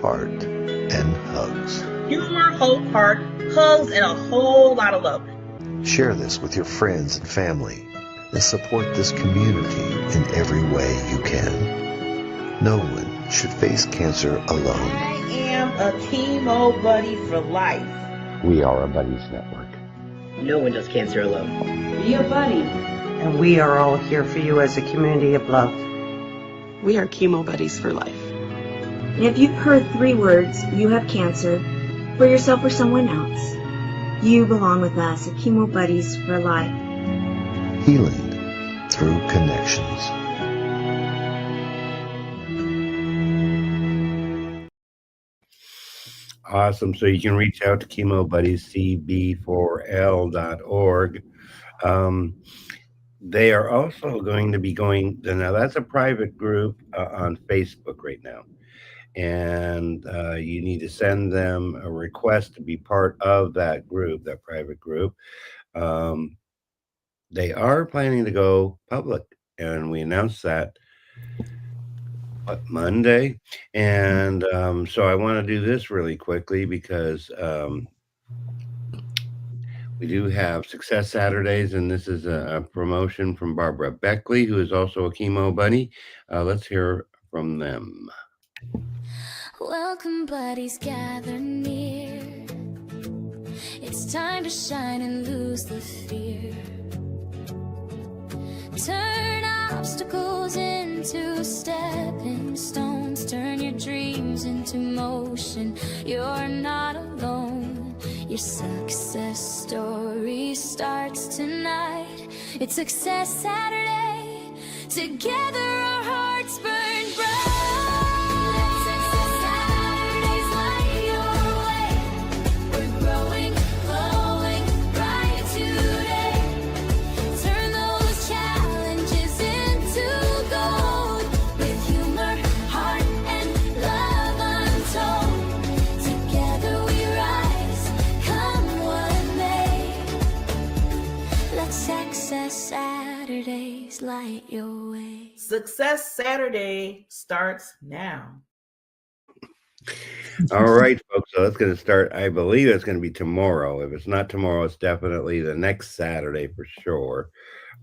Speaker 3: heart, and hugs.
Speaker 5: Humor, hope, heart, hugs, and a whole lot of love.
Speaker 3: Share this with your friends and family and support this community in every way you can. No one should face cancer alone.
Speaker 5: I am a chemo buddy for life.
Speaker 1: We are a Buddies Network.
Speaker 6: No one does cancer alone.
Speaker 7: Be a buddy.
Speaker 8: And we are all here for you as a community of love.
Speaker 9: We are Chemo Buddies for Life.
Speaker 10: And if you've heard 3 words, you have cancer, for yourself or someone else, you belong with us at Chemo Buddies for Life.
Speaker 3: Healing through connections.
Speaker 1: Awesome. So you can reach out to Chemo Buddies, cb4l.org. They are also going to be going, now that's a private group on Facebook right now. And you need to send them a request to be part of that group, that private group. They are planning to go public, and we announced that Monday. And so I want to do this really quickly because we do have Success Saturdays, and this is a promotion from Barbara Beckley, who is also a chemo buddy. Let's hear from them.
Speaker 11: Welcome, buddies, gather near. It's time to shine and lose the fear. Turn obstacles into stepping stones. Turn your dreams into motion. You're not alone. Your success story starts tonight. It's Success Saturday. Together our hearts burn bright. Saturdays light your way.
Speaker 5: Success Saturday starts now.
Speaker 1: All right, folks. So that's going to start. I believe it's going to be tomorrow. If it's not tomorrow, it's definitely the next Saturday for sure.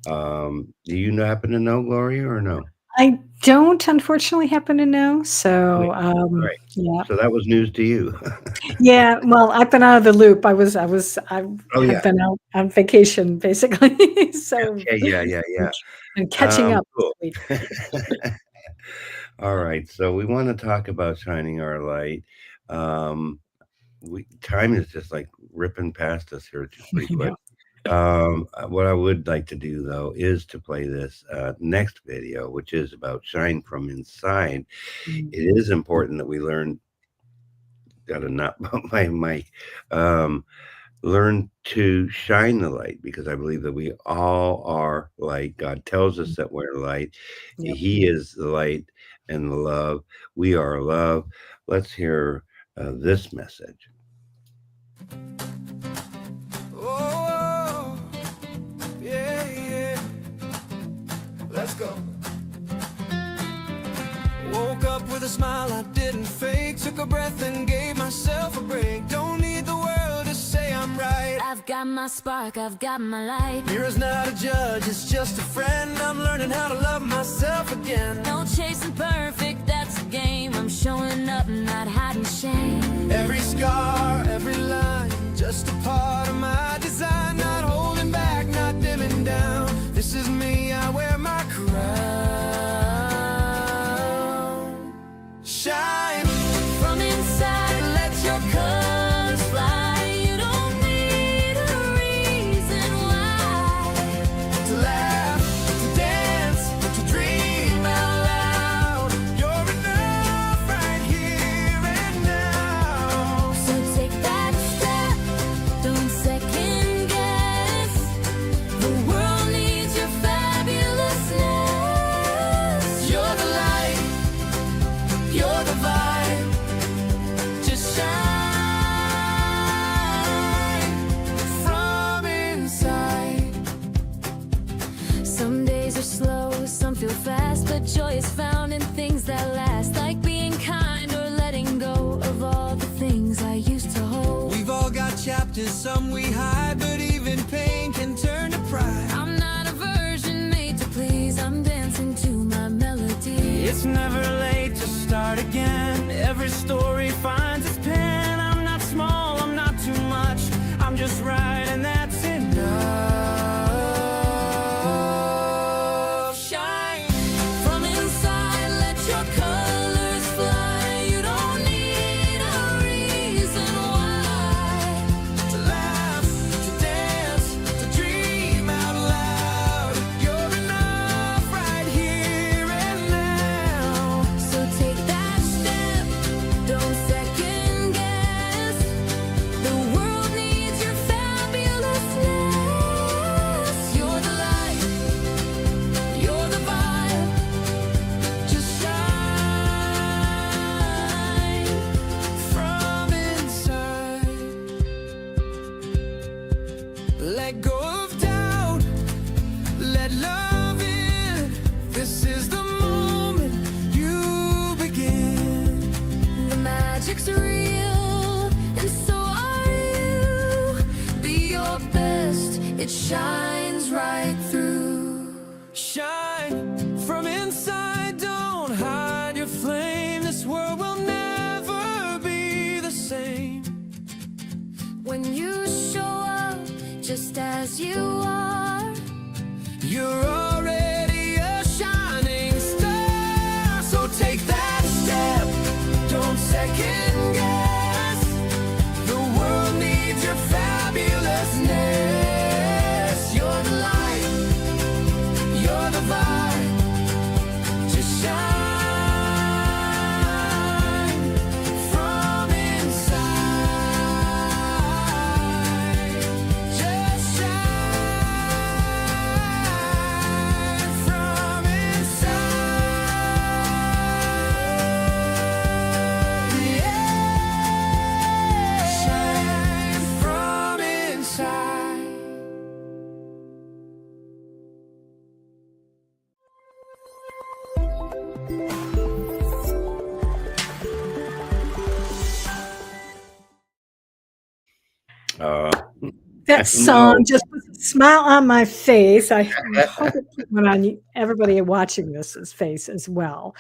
Speaker 1: Do you happen to know, Gloria, or no?
Speaker 2: I don't unfortunately happen to know.
Speaker 1: Okay.
Speaker 2: So,
Speaker 1: All right.
Speaker 2: yeah.
Speaker 1: So that was news to you.
Speaker 2: Yeah, well, I've been out of the loop. I
Speaker 1: Oh,
Speaker 2: have
Speaker 1: yeah.
Speaker 2: been out on vacation basically. So
Speaker 1: Okay. Yeah.
Speaker 2: and catching up this
Speaker 1: Cool.
Speaker 2: week.
Speaker 1: All right. So we want to talk about shining our light. Um, time is just like ripping past us here pretty
Speaker 2: I
Speaker 1: quick.
Speaker 2: know.
Speaker 1: What I would like to do though is to play this next video, which is about shine from inside.
Speaker 2: Mm.
Speaker 1: It is important that we learn. Got to not my mic. Um, Learn to shine the light because I believe that we all are light. God tells us that we're light.
Speaker 2: Yep.
Speaker 1: He is the light and the love. We are love. Let's hear this message.
Speaker 7: Oh, yeah. Let's go. Woke up with a smile I didn't fake. Took a breath and gave myself a break. Don't need the world to say I'm right.
Speaker 11: I've got my spark, I've got my light.
Speaker 7: Mirror's not a judge, it's just a friend. I'm learning how to love myself again.
Speaker 11: No chasing perfect, that's a game. I'm showing up, not hiding shame.
Speaker 7: Every scar, every line, just a part of my design. Not holding back, not dimming down. This is me, I wear my crown. Shine
Speaker 11: From inside, let your colors fly. You don't need a reason why.
Speaker 7: to laugh, to dance, to dream out loud. You're enough right here and now.
Speaker 11: So take that step, don't second guess. The world needs your fabulousness.
Speaker 7: You're the light, you're the vibe. Just shine from inside.
Speaker 11: Some days are slow, some feel fast, but joy is found in things that last, like being kind or letting go of all the things I used to hold.
Speaker 7: We've all got chapters, some we hide, but even pain can turn to pride.
Speaker 11: I'm not a version made to please, I'm dancing to my melody.
Speaker 7: It's never late to start again. Every story finds its pen. I'm not small, I'm not too much. I'm just right, and that's enough. Shine
Speaker 11: From inside, let your colors fly. You don't need a reason why.
Speaker 7: to laugh, to dance, to dream out loud. You're enough right here and now.
Speaker 11: So take that step, don't second guess. The world needs your fabulousness. You're the light, you're the vibe.
Speaker 7: Just shine from inside. Let go of doubt, let love in. This is the moment you begin.
Speaker 11: The magic's real, and so are you. Be your best, it shines right through.
Speaker 7: Shine from inside, don't hide your flame. This world will never be the same.
Speaker 11: When you show up just as you are,
Speaker 7: You're already a shining star. So take that step, don't second guess. The world needs your fabulousness. You're the light, you're the vibe. Just shine from inside. Just shine from inside. Yeah. Shine from inside.
Speaker 2: That song
Speaker 1: No.
Speaker 2: just puts a smile on my face. I hope it put one on everybody watching this's face as well.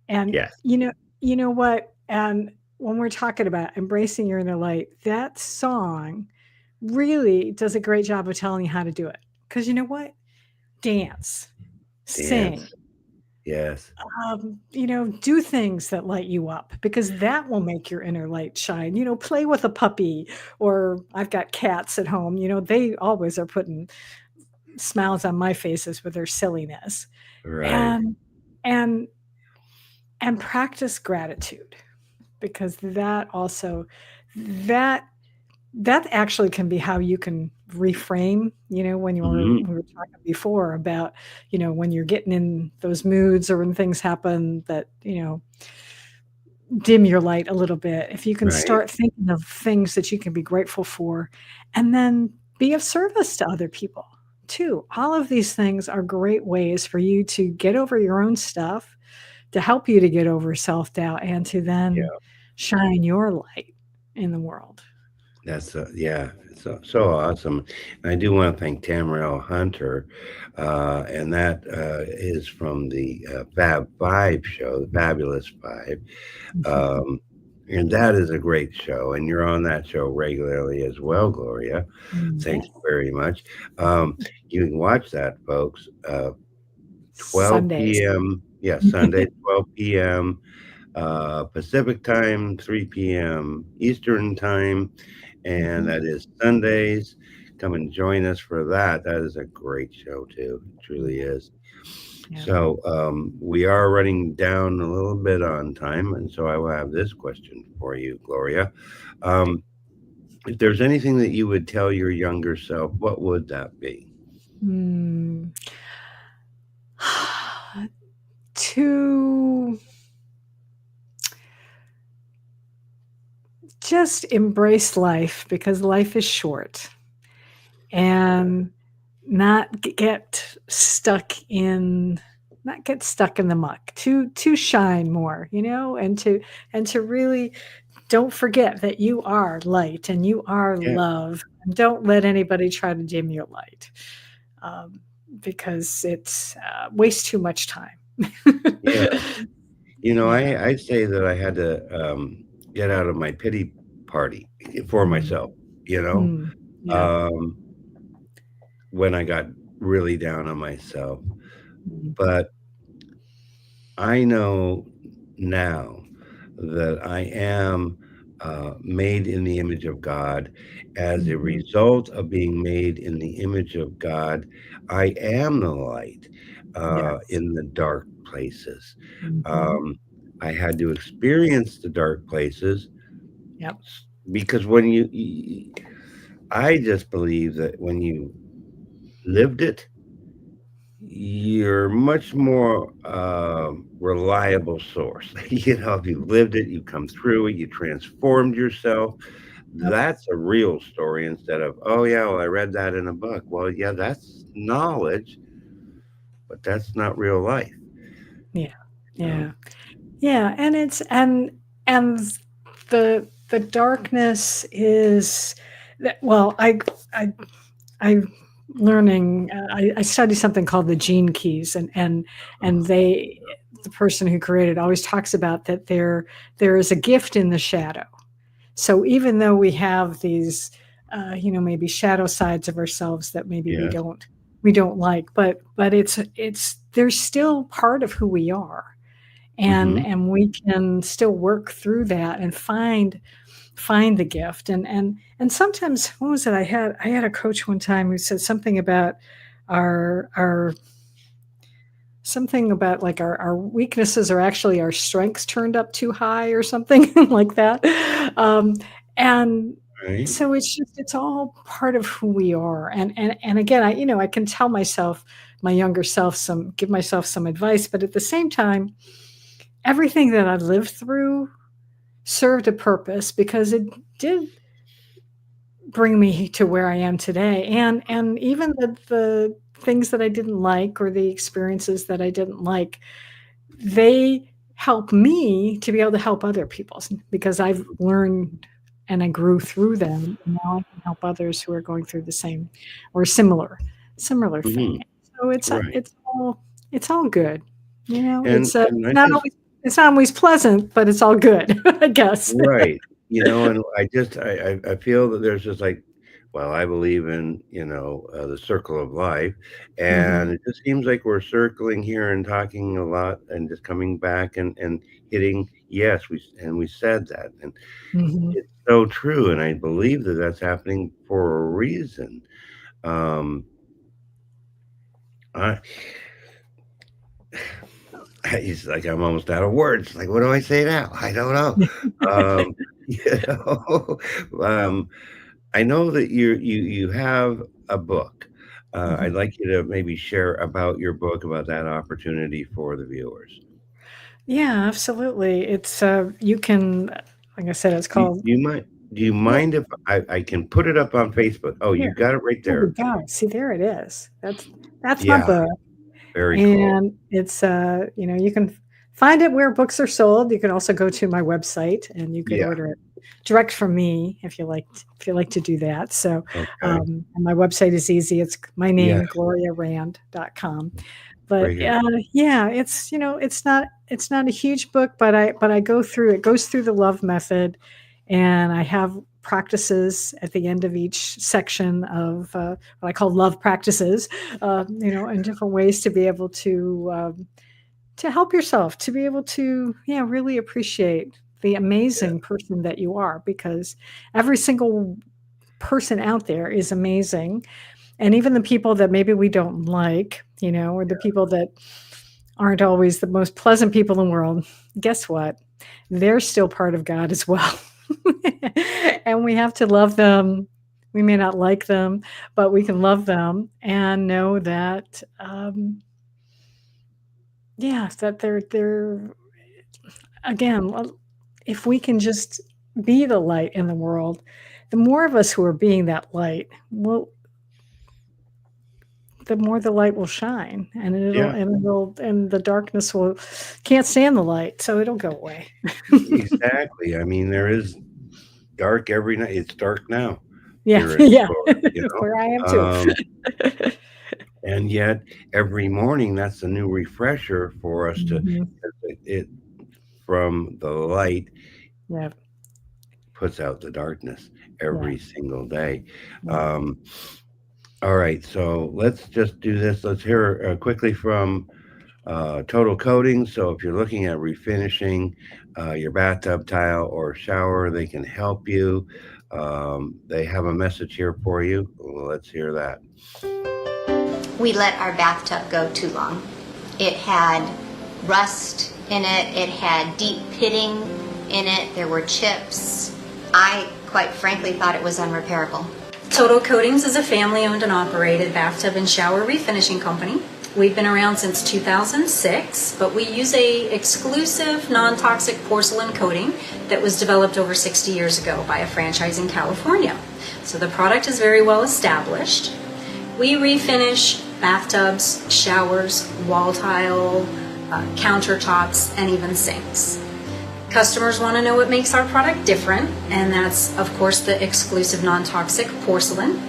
Speaker 2: And
Speaker 1: Yes.
Speaker 2: you know what? And when we're talking about embracing your inner light, that song really does a great job of telling you how to do it. Because you know what? Dance, sing,
Speaker 1: Dance. Yes.
Speaker 2: do things that light you up because that will make your inner light shine. Play with a puppy, or I've got cats at home. They always are putting smiles on my faces with their silliness,
Speaker 1: Right.
Speaker 2: and and and practice gratitude because that that actually can be how you can reframe, when
Speaker 1: Mhm.
Speaker 2: we were talking before about, when you're getting in those moods or when things happen that, dim your light a little bit. If you can
Speaker 1: Right.
Speaker 2: start thinking of things that you can be grateful for and then be of service to other people too. All of these things are great ways for you to get over your own stuff, to help you to get over self-doubt and to then
Speaker 1: Yeah.
Speaker 2: shine your light in the world.
Speaker 1: That's yeah, so awesome. And I do want to thank Tamara Hunter, and that is from the Fab Five show, the Fabulous Five, um, and that is a great show. And you're on that show regularly as well, Gloria. Thank
Speaker 2: Yes.
Speaker 1: you very much. You can watch that, folks. 12
Speaker 2: Sundays.
Speaker 1: p.m. Yeah, Sunday, 12 p.m. Pacific time, 3 p.m. Eastern time, and
Speaker 2: Mhm.
Speaker 1: that is Sundays. Come and join us for that. That is a great show too. It truly
Speaker 2: Yeah.
Speaker 1: is.
Speaker 2: Yeah.
Speaker 1: So we are running down a little bit on time, and so I will have this question for you, Gloria. Um, if there's anything that you would tell your younger self, what would that be?
Speaker 2: Mm. To just embrace life because life is short and not get stuck in the muck to shine more, and to really don't forget that you are light and you are
Speaker 1: Yeah,
Speaker 2: love, and don't let anybody try to dim your light, um, because it's wastes too much time.
Speaker 1: yeah.
Speaker 2: Yeah.
Speaker 1: I say that I had to get out of my pity party for
Speaker 2: Mm,
Speaker 1: myself. You know,
Speaker 2: mm, yeah.
Speaker 1: um, when I got really down on myself.
Speaker 2: Mm,
Speaker 1: But I know now that I am made in the image of God. As a
Speaker 2: mhm.
Speaker 1: result of being made in the image of God, I am the light
Speaker 2: Yes.
Speaker 1: in the dark places.
Speaker 2: Mhm.
Speaker 1: Um, I had to experience the dark places
Speaker 2: Yep.
Speaker 1: because when I just believe that when you lived it, you're much more reliable source. If you lived it, you come through it, you transformed yourself.
Speaker 2: Yep.
Speaker 1: That's a real story instead of, oh, yeah, well, I read that in a book. Well, yeah, that's knowledge, but that's not real life.
Speaker 2: Yeah.
Speaker 1: You know?
Speaker 2: Yeah. Yeah, and it's and the darkness is that well, I'm learning. I study something called the gene keys, and the person who created it always talks about that there is a gift in the shadow. So even though we have these, maybe shadow sides of ourselves that maybe we
Speaker 1: Yes.
Speaker 2: don't like, but it's they're still part of who we are,
Speaker 1: Hmm.
Speaker 2: and we can still work through that and find the gift, and sometimes what was it I had a coach one time who said something about our something about like our weaknesses are actually our strengths turned up too high or something like that, and
Speaker 1: Right.
Speaker 2: so it's all part of who we are, and again I can tell myself, my younger self, give myself some advice, but at the same time everything that I lived through served a purpose because it did bring me to where I am today. And even the things that I didn't like or the experiences that I didn't like, they help me to be able to help other people because I've learned and I grew through them. And now I can help others who are going through the same or similar
Speaker 1: Mhm.
Speaker 2: thing. So
Speaker 1: Right.
Speaker 2: it's all good.
Speaker 1: And I
Speaker 2: Not
Speaker 1: just
Speaker 2: always it's not always pleasant, but it's all good, I guess.
Speaker 1: right. And I just I feel that there's just like, well, I believe in, the circle of life, and
Speaker 2: Mhm.
Speaker 1: it just seems like we're circling here and talking a lot and just coming back and hitting yes, we said that, and
Speaker 2: Mhm.
Speaker 1: it's so true, and I believe that that's happening for a reason. Um, I It's like I'm almost out of words. Like, what do I say now? I don't know. Um, you know, um, I know that you have a book. I'd
Speaker 2: Mhm.
Speaker 1: like you to maybe share about your book, about that opportunity for the viewers.
Speaker 2: Yeah, absolutely. It's, you can like I said, it's
Speaker 1: Do you
Speaker 2: called
Speaker 1: do you mind do you
Speaker 2: yeah,
Speaker 1: mind if I can put it up on Facebook? Oh, you
Speaker 2: here.
Speaker 1: got it right
Speaker 2: There we
Speaker 1: there.
Speaker 2: go. See, there it is. That's my
Speaker 1: Yeah,
Speaker 2: book,
Speaker 1: very cool.
Speaker 2: and it's, you can find it where books are sold. You can also go to my website, and you could
Speaker 1: Yeah,
Speaker 2: order it direct from me if you like to do that. So,
Speaker 1: okay.
Speaker 2: and my website is easy. It's my
Speaker 1: Yeah,
Speaker 2: name, gloriarand.com. But,
Speaker 1: right here.
Speaker 2: yeah, it's not a huge book, but I go through it goes through the love method, and I have practices at the end of each section of, what I call love practices, in different ways to be able to help yourself, to be able to, yeah, really appreciate the
Speaker 1: Yeah,
Speaker 2: amazing person that you are, because every single person out there is amazing, and even the people that maybe we don't like, or the people that aren't always the most pleasant people in the world, guess what? They're still part of God as well. And we have to love them. We may not like them, but we can love them and know that, yeah, that they're again, if we can just be the light in the world, the more of us who are being that light, the more the light will shine, and
Speaker 1: yeah,
Speaker 2: the darkness will can't stand the light, so it'll go away.
Speaker 1: exactly. I mean, there is dark every night. It's dark now
Speaker 2: Yeah,
Speaker 1: here in
Speaker 2: yeah,
Speaker 1: Florida.
Speaker 2: where I am too.
Speaker 1: Um, and yet every morning that's a new refresher for us to
Speaker 2: Mhm.
Speaker 1: it from the light
Speaker 2: Yeah,
Speaker 1: puts out the darkness
Speaker 2: yeah,
Speaker 1: every single day.
Speaker 2: yeah.
Speaker 1: Um, all right, so let's just do this. Let's hear quickly from Total Coating. So if you're looking at refinishing your bathtub tile or shower, they can help you. They have a message here for you. Let's hear that.
Speaker 12: We let our bathtub go too long. It had rust in it, it had deep pitting in it, there were chips. I, quite frankly, thought it was unrepairable.
Speaker 13: Total Coatings is a family-owned and operated bathtub and shower refinishing company. We've been around since 2006, but we use a exclusive non-toxic porcelain coating that was developed over 60 years ago by a franchise in California. So the product is very well established. We refinish bathtubs, showers, wall tile, countertops, and even sinks. Customers want to know what makes our product different, and that's, of course, the exclusive non-toxic porcelain.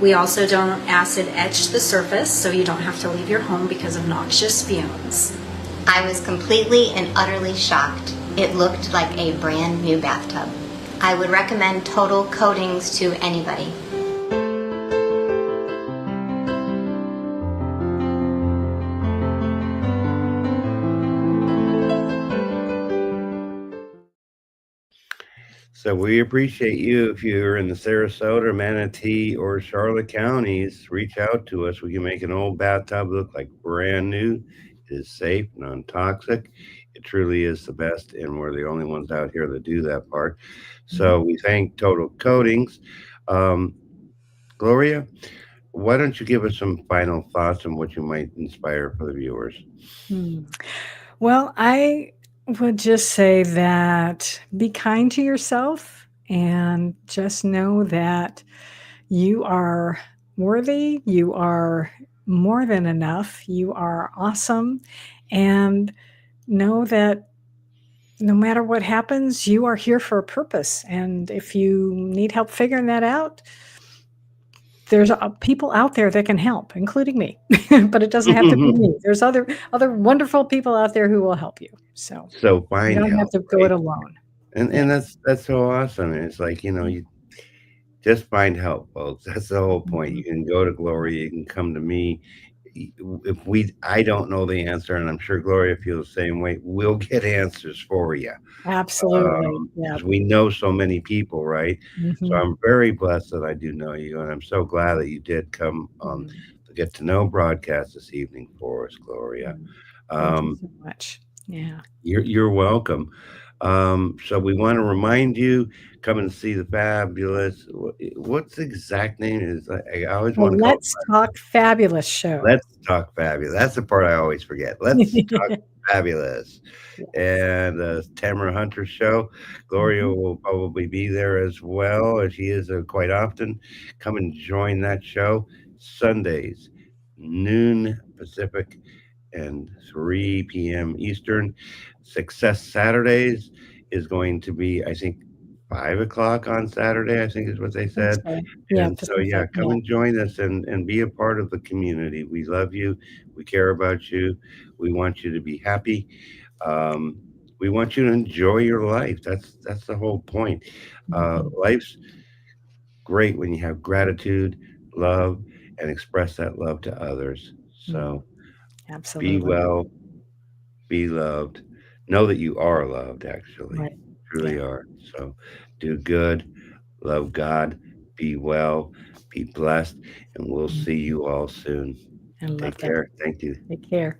Speaker 13: We also don't acid etch the surface, so you don't have to leave your home because of noxious fumes.
Speaker 12: I was completely and utterly shocked. It looked like a brand new bathtub. I would recommend Total Coatings to anybody.
Speaker 1: So we appreciate you. If you're in the Sarasota, Manatee, or Charlotte counties, reach out to us. We can make an old bathtub look like brand new. It is safe, non-toxic. It truly is the best, and we're the only ones out here that do that part. So we thank Total Coatings. Um, Gloria, why don't you give us some final thoughts on what you might inspire for the viewers?
Speaker 2: Hmm. Well, I would just say that be kind to yourself and just know that you are worthy, you are more than enough, you are awesome, and know that no matter what happens, you are here for a purpose. And if you need help figuring that out, there's people out there that can help, including me. But it doesn't have to be me. There's other wonderful people out there who will help you. So you
Speaker 1: find
Speaker 2: don't have
Speaker 1: help,
Speaker 2: to go
Speaker 1: right?
Speaker 2: it alone.
Speaker 1: And
Speaker 2: Yeah.
Speaker 1: that's so awesome. And it's like, you just find help, folks. That's the whole point. You can go to Gloria, you can come to me. If I don't know the answer, and I'm sure Gloria feels the same way, we'll get answers for you.
Speaker 2: Absolutely. Yeah.
Speaker 1: Because we know so many people, right? So
Speaker 2: Mhm.
Speaker 1: I'm very blessed that I do know you, and I'm so glad that you did come on the Get to Know broadcast this evening for us, Gloria.
Speaker 2: Thank you so much. Yeah.
Speaker 1: You're welcome. So we want to remind you, come and see the fabulous. What's the exact name? Is I always
Speaker 2: The
Speaker 1: want to call it
Speaker 2: Let's Talk Fabulous show.
Speaker 1: Let's Talk Fabulous. That's the part I always forget. Let's Talk Fabulous. And Tamara Hunter's show. Gloria will probably be there as well, as she is quite often. Come and join that show Sundays, noon Pacific and 3 p.m. Eastern. Success Saturdays is going to be, I think, 5 o'clock on Saturday, I think is what they said.
Speaker 2: Yeah,
Speaker 1: And so, yeah,
Speaker 2: Pacific,
Speaker 1: come
Speaker 2: yeah.
Speaker 1: and join us and be a part of the community. We love you. We care about you. We want you to be happy. We want you to enjoy your life. That's the whole point. Life's great when you have gratitude, love, and express that love to others. So
Speaker 2: Absolutely.
Speaker 1: be well, be loved. Know that you are loved, actually.
Speaker 2: Right.
Speaker 1: Truly are. So do good, love God, be well, be blessed, and we'll see you all soon.
Speaker 2: I love
Speaker 1: Take
Speaker 2: that.
Speaker 1: care. Thank you.
Speaker 2: Take care.